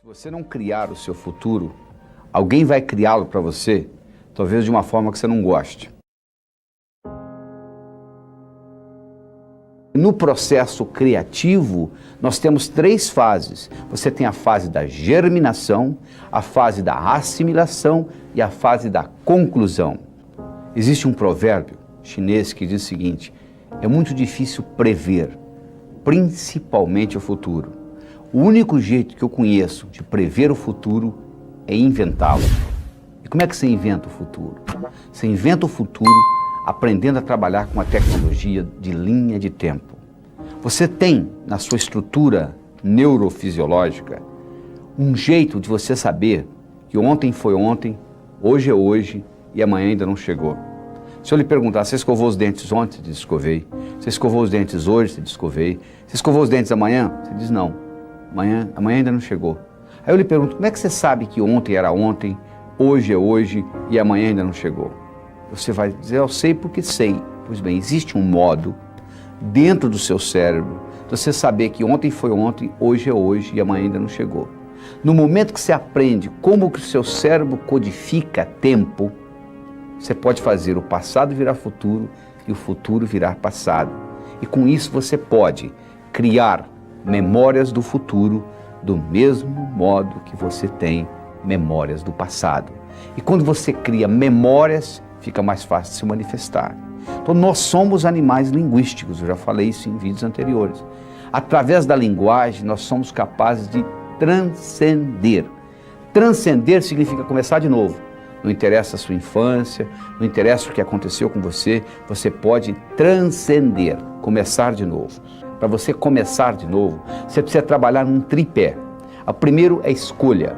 você não criar o seu futuro, alguém vai criá-lo para você, talvez de uma forma que você não goste. No processo criativo, nós temos 3 fases. Você tem a fase da germinação, a fase da assimilação e a fase da conclusão. Existe um provérbio chinês que diz o seguinte: é muito difícil prever, principalmente o futuro. O único jeito que eu conheço de prever o futuro é inventá-lo. E como é que você inventa o futuro? Você inventa o futuro aprendendo a trabalhar com a tecnologia de linha de tempo. Você tem na sua estrutura neurofisiológica um jeito de você saber que ontem foi ontem, hoje é hoje e amanhã ainda não chegou. Se eu lhe perguntar, você escovou os dentes ontem? Você diz, escovei. Você escovou os dentes hoje? Você diz, escovei. Você escovou os dentes amanhã? Você diz, não. Amanhã ainda não chegou. Aí eu lhe pergunto, como é que você sabe que ontem era ontem, hoje é hoje e amanhã ainda não chegou? Você vai dizer, eu sei porque sei. Pois bem, existe um modo dentro do seu cérebro de você saber que ontem foi ontem, hoje é hoje e amanhã ainda não chegou. No momento que você aprende como que o seu cérebro codifica tempo, você pode fazer o passado virar futuro e o futuro virar passado. E com isso você pode criar memórias do futuro do mesmo modo que você tem memórias do passado. E quando você cria memórias, fica mais fácil de se manifestar. Então nós somos animais linguísticos, eu já falei isso em vídeos anteriores. Através da linguagem nós somos capazes de transcender. Transcender significa começar de novo. Não interessa a sua infância, não interessa o que aconteceu com você, você pode transcender, começar de novo. Para você começar de novo, você precisa trabalhar num tripé. O primeiro é escolha,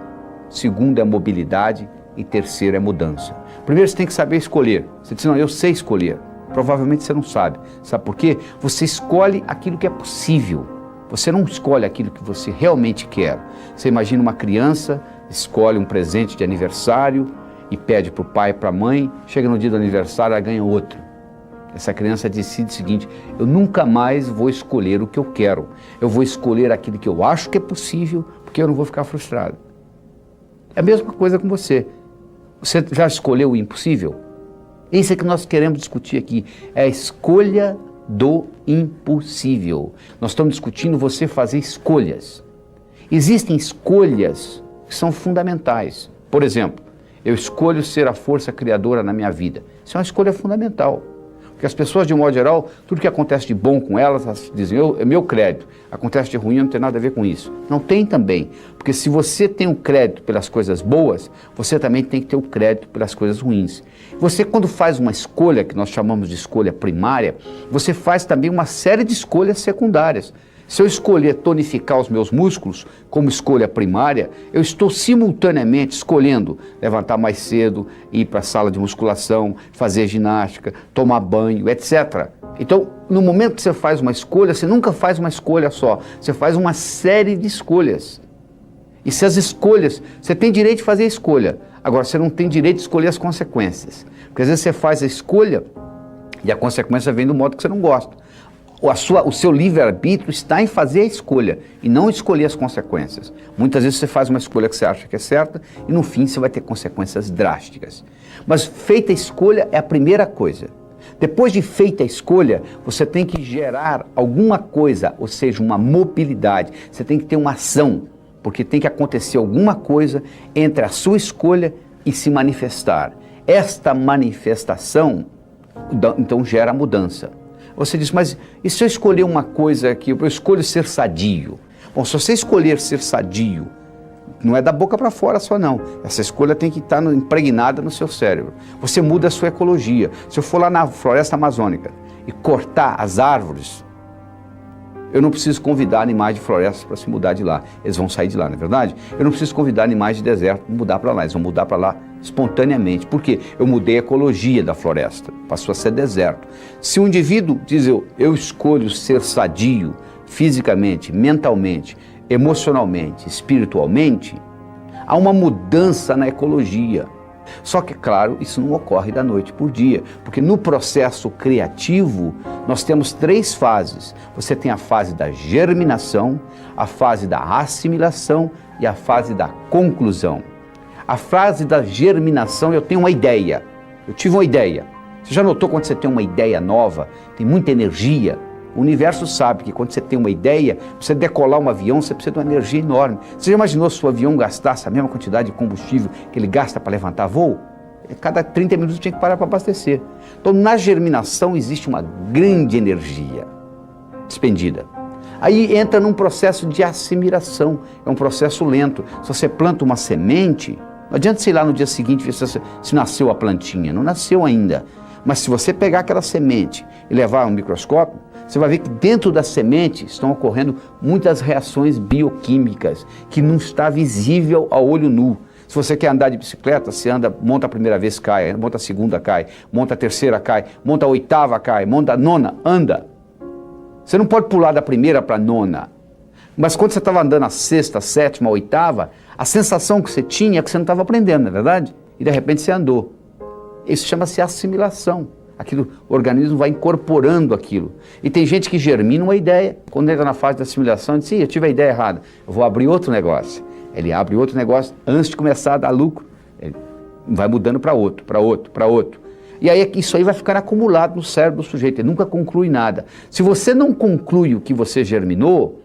o segundo é mobilidade e terceiro é mudança. Primeiro você tem que saber escolher. Você diz, não, eu sei escolher. Provavelmente você não sabe. Sabe por quê? Você escolhe aquilo que é possível. Você não escolhe aquilo que você realmente quer. Você imagina uma criança, escolhe um presente de aniversário e pede para o pai e para a mãe, chega no dia do aniversário, ela ganha outro. Essa criança decide o seguinte, eu nunca mais vou escolher o que eu quero. Eu vou escolher aquilo que eu acho que é possível, porque eu não vou ficar frustrado. É a mesma coisa com você. Você já escolheu o impossível? Isso é que nós queremos discutir aqui, é a escolha do impossível. Nós estamos discutindo você fazer escolhas. Existem escolhas que são fundamentais. Por exemplo, eu escolho ser a força criadora na minha vida. Isso é uma escolha fundamental. Porque as pessoas, de um modo geral, tudo que acontece de bom com elas dizem, é meu crédito. Acontece de ruim, não tem nada a ver com isso. Não tem também. Porque se você tem o crédito pelas coisas boas, você também tem que ter o crédito pelas coisas ruins. Você, quando faz uma escolha, que nós chamamos de escolha primária, você faz também uma série de escolhas secundárias. Se eu escolher tonificar os meus músculos como escolha primária, eu estou simultaneamente escolhendo levantar mais cedo, ir para a sala de musculação, fazer ginástica, tomar banho, etc. Então, no momento que você faz uma escolha, você nunca faz uma escolha só, você faz uma série de escolhas. E se as escolhas, você tem direito de fazer a escolha, agora você não tem direito de escolher as consequências. Porque às vezes você faz a escolha e a consequência vem do modo que você não gosta. O seu livre-arbítrio está em fazer a escolha e não escolher as consequências. Muitas vezes você faz uma escolha que você acha que é certa e no fim você vai ter consequências drásticas. Mas feita a escolha é a primeira coisa. Depois de feita a escolha, você tem que gerar alguma coisa, ou seja, uma mobilidade. Você tem que ter uma ação, porque tem que acontecer alguma coisa entre a sua escolha e se manifestar. Esta manifestação, então, gera mudança. Você diz, mas e se eu escolher uma coisa que eu escolho ser sadio? Bom, se você escolher ser sadio, não é da boca para fora só não. Essa escolha tem que estar impregnada no seu cérebro. Você muda a sua ecologia. Se eu for lá na floresta amazônica e cortar as árvores, eu não preciso convidar animais de floresta para se mudar de lá. Eles vão sair de lá, não é verdade? Eu não preciso convidar animais de deserto para mudar para lá. Eles vão mudar para lá espontaneamente. Por quê? Eu mudei a ecologia da floresta. Passou a ser deserto. Se um indivíduo diz eu escolho ser sadio fisicamente, mentalmente, emocionalmente, espiritualmente, há uma mudança na ecologia. Só que, claro, isso não ocorre da noite por dia, porque no processo criativo nós temos 3 fases. Você tem a fase da germinação, a fase da assimilação e a fase da conclusão. A fase da germinação, eu tenho uma ideia, eu tive uma ideia. Você já notou quando você tem uma ideia nova, tem muita energia? O universo sabe que quando você tem uma ideia, para você decolar um avião, você precisa de uma energia enorme. Você já imaginou se o avião gastasse a mesma quantidade de combustível que ele gasta para levantar voo? Cada 30 minutos tinha que parar para abastecer. Então, na germinação existe uma grande energia despendida. Aí entra num processo de assimilação, é um processo lento. Se você planta uma semente, não adianta você ir lá no dia seguinte ver se nasceu a plantinha, não nasceu ainda. Mas se você pegar aquela semente e levar a um microscópio, você vai ver que dentro da semente estão ocorrendo muitas reações bioquímicas que não está visível ao olho nu. Se você quer andar de bicicleta, você anda, monta a primeira vez, cai, monta a segunda, cai, monta a terceira, cai, monta a oitava, cai, monta a nona, anda. Você não pode pular da primeira para a nona. Mas quando você estava andando a sexta, a sétima, a oitava, a sensação que você tinha é que você não estava aprendendo, não é verdade? E de repente você andou. Isso chama-se assimilação. O organismo vai incorporando aquilo. E tem gente que germina uma ideia, quando entra na fase da assimilação, diz, eu tive a ideia errada, eu vou abrir outro negócio. Ele abre outro negócio, antes de começar a dar lucro, ele vai mudando para outro, para outro, para outro. E aí isso aí vai ficar acumulado no cérebro do sujeito, ele nunca conclui nada. Se você não conclui o que você germinou,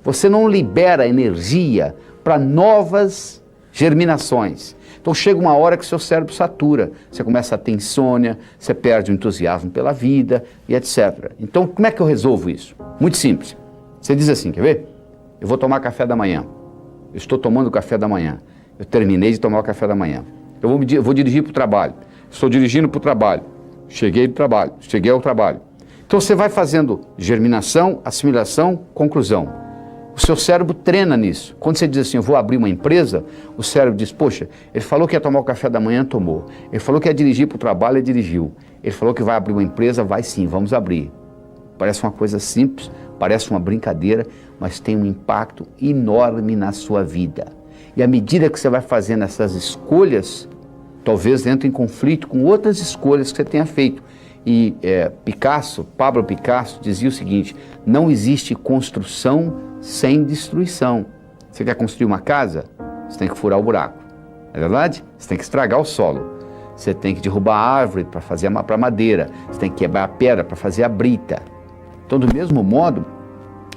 você não libera energia para novas germinações. Então chega uma hora que seu cérebro satura, você começa a ter insônia, você perde o entusiasmo pela vida e etc. Então como é que eu resolvo isso? Muito simples. Você diz assim, quer ver? Eu vou tomar café da manhã. Eu estou tomando café da manhã. Eu terminei de tomar o café da manhã. Eu vou dirigir para o trabalho. Estou dirigindo para o trabalho. Cheguei do trabalho. Cheguei ao trabalho. Então você vai fazendo germinação, assimilação, conclusão. O seu cérebro treina nisso. Quando você diz assim, eu vou abrir uma empresa, o cérebro diz, poxa, ele falou que ia tomar o café da manhã, tomou. Ele falou que ia dirigir para o trabalho, ele dirigiu. Ele falou que vai abrir uma empresa, vai sim, vamos abrir. Parece uma coisa simples, parece uma brincadeira, mas tem um impacto enorme na sua vida. E à medida que você vai fazendo essas escolhas, talvez entre em conflito com outras escolhas que você tenha feito. E Pablo Picasso dizia o seguinte, não existe construção sem destruição. Você quer construir uma casa? Você tem que furar o buraco. Não é verdade? Você tem que estragar o solo. Você tem que derrubar a árvore para fazer para madeira. Você tem que quebrar a pedra para fazer a brita. Então, do mesmo modo,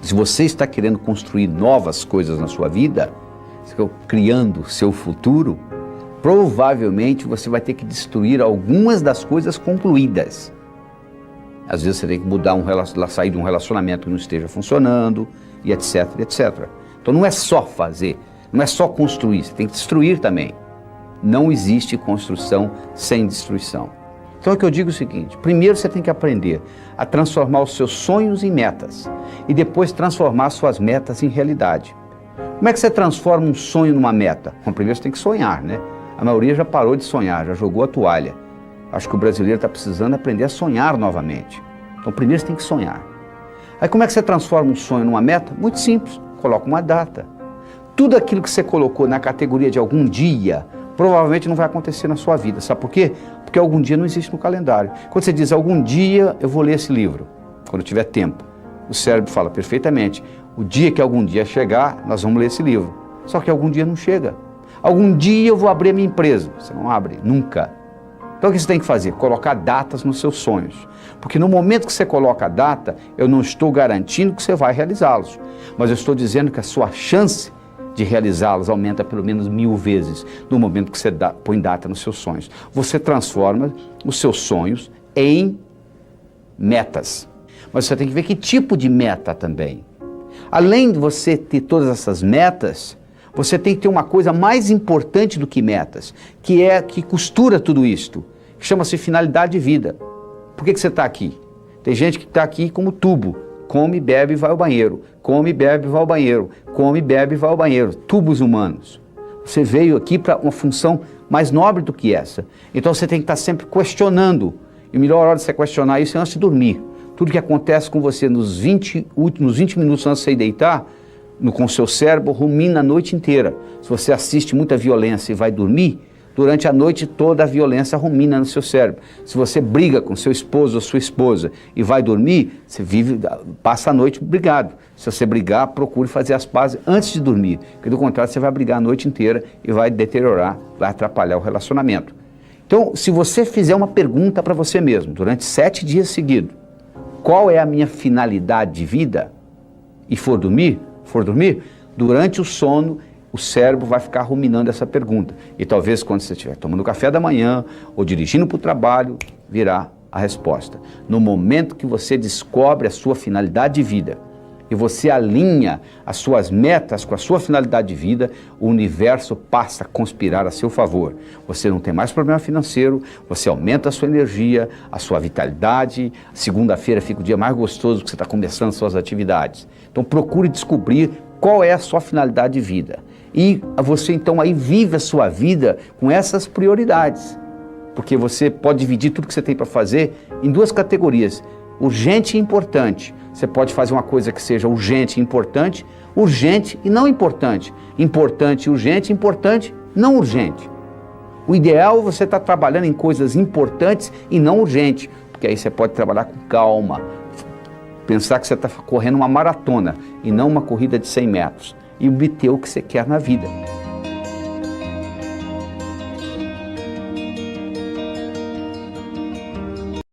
se você está querendo construir novas coisas na sua vida, você está criando o seu futuro, provavelmente você vai ter que destruir algumas das coisas concluídas. Às vezes você tem que sair de um relacionamento que não esteja funcionando, e etc, etc. Então não é só fazer, não é só construir, você tem que destruir também. Não existe construção sem destruição. Então é que eu digo o seguinte, primeiro você tem que aprender a transformar os seus sonhos em metas, e depois transformar suas metas em realidade. Como é que você transforma um sonho numa meta? Bom, primeiro você tem que sonhar, né? A maioria já parou de sonhar, já jogou a toalha. Acho que o brasileiro está precisando aprender a sonhar novamente. Então primeiro você tem que sonhar. Aí como é que você transforma um sonho numa meta? Muito simples, coloca uma data. Tudo aquilo que você colocou na categoria de algum dia, provavelmente não vai acontecer na sua vida. Sabe por quê? Porque algum dia não existe no calendário. Quando você diz, algum dia eu vou ler esse livro, quando eu tiver tempo, o cérebro fala perfeitamente, o dia que algum dia chegar, nós vamos ler esse livro. Só que algum dia não chega. Algum dia eu vou abrir a minha empresa. Você não abre, nunca. Então o que você tem que fazer? Colocar datas nos seus sonhos. Porque no momento que você coloca a data, eu não estou garantindo que você vai realizá-los. Mas eu estou dizendo que a sua chance de realizá-los aumenta pelo menos 1000 vezes no momento que você põe data nos seus sonhos. Você transforma os seus sonhos em metas. Mas você tem que ver que tipo de meta também. Além de você ter todas essas metas, você tem que ter uma coisa mais importante do que metas, que costura tudo isto, que chama-se finalidade de vida. Por que você está aqui? Tem gente que está aqui como tubo, come, bebe e vai ao banheiro, come, bebe e vai ao banheiro, come, bebe e vai ao banheiro, tubos humanos. Você veio aqui para uma função mais nobre do que essa. Então você tem que estar sempre questionando, e a melhor hora de você questionar isso é antes de dormir. Tudo que acontece com você nos 20 minutos antes de você deitar, com o seu cérebro, rumina a noite inteira. Se você assiste muita violência e vai dormir, Durante a noite toda a violência rumina no seu cérebro. Se você briga com seu esposo ou sua esposa e vai dormir, você passa a noite brigado. Se você brigar, procure fazer as pazes antes de dormir, porque do contrário você vai brigar a noite inteira e vai deteriorar, vai atrapalhar o relacionamento. Então, se você fizer uma pergunta para você mesmo, durante 7 dias seguidos, qual é a minha finalidade de vida? E for dormir, durante o sono, o cérebro vai ficar ruminando essa pergunta. E talvez quando você estiver tomando café da manhã ou dirigindo para o trabalho, virá a resposta. No momento que você descobre a sua finalidade de vida e você alinha as suas metas com a sua finalidade de vida, o universo passa a conspirar a seu favor. Você não tem mais problema financeiro, você aumenta a sua energia, a sua vitalidade. Segunda-feira fica o dia mais gostoso que você está começando suas atividades. Então procure descobrir qual é a sua finalidade de vida. E você então aí vive a sua vida com essas prioridades. Porque você pode dividir tudo que você tem para fazer em 2 categorias, urgente e importante. Você pode fazer uma coisa que seja urgente e importante, urgente e não importante. Importante e urgente, importante, não urgente. O ideal é você estar trabalhando em coisas importantes e não urgentes, porque aí você pode trabalhar com calma, pensar que você está correndo uma maratona e não uma corrida de 100 metros. E obter o que você quer na vida.